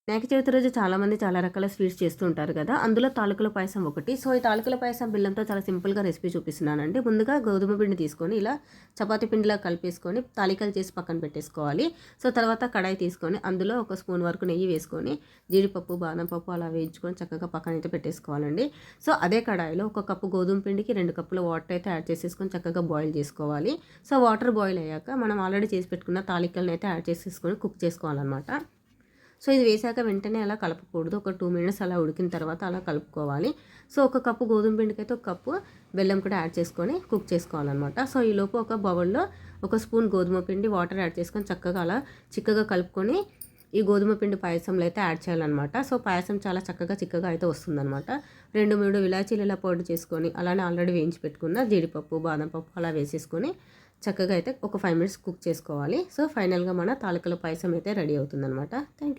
వినాయక చవితి రోజు చాలామంది చాలా రకాల స్వీట్స్ చేస్తూ ఉంటారు కదా! అందులో తాలికల పాయసం ఒకటి. సో, ఈ తాలికల పాయసం బెల్లంతో చాలా సింపుల్‌గా రెసిపీ చూపిస్తున్నానండి. ముందుగా గోధుమ పిండి తీసుకొని ఇలా చపాతీ పిండిలా కలిపేసుకొని తాలికలు చేసి పక్కన పెట్టేసుకోవాలి. సో, తర్వాత కడాయి తీసుకొని అందులో ఒక స్పూన్ వరకు నెయ్యి వేసుకొని జీడిపప్పు, బాదం పప్పు అలా వేయించుకొని చక్కగా పక్కనైతే పెట్టేసుకోవాలండి. సో, అదే కడాయిలో ఒక కప్పు గోధుమ పిండికి 2 కప్పుల వాటర్ అయితే యాడ్ చేసేసుకొని చక్కగా బాయిల్ చేసుకోవాలి. సో, వాటర్ బాయిల్ అయ్యాక మనం ఆల్రెడీ చేసి పెట్టుకున్న తాలికలను అయితే యాడ్ చేసేసుకొని కుక్ చేసుకోవాలన్నమాట. సో, ఇది వేసాక వెంటనే అలా కలపకూడదు. ఒక 2 మినిట్స్ అలా ఉడికిన తర్వాత అలా కలుపుకోవాలి. సో, ఒక కప్పు గోధుమ పిండికైతే ఒక కప్పు బెల్లం కూడా యాడ్ చేసుకొని కుక్ చేసుకోవాలన్నమాట. సో, ఈలోపు ఒక బౌల్‌లో ఒక స్పూన్ గోధుమ పిండి, వాటర్ యాడ్ చేసుకొని చక్కగా అలా చిక్కగా కలుపుకొని ఈ గోధుమ పిండి పాయసంలో అయితే యాడ్ చేయాలన్నమాట. సో, పాయసం చాలా చక్కగా చిక్కగా అయితే వస్తుందన్నమాట. 2, 3 ఇలాచీలు ఇలా పౌడర్ చేసుకొని అలానే ఆల్రెడీ వేయించి పెట్టుకున్న జీడిపప్పు, బాదం పప్పు అలా వేసేసుకొని చక్కగా అయితే ఒక 5 మినిట్స్ కుక్ చేసుకోవాలి. సో, ఫైనల్‌గా మన తాలికల పాయసం అయితే రెడీ అవుతుందన్నమాట. Thank you.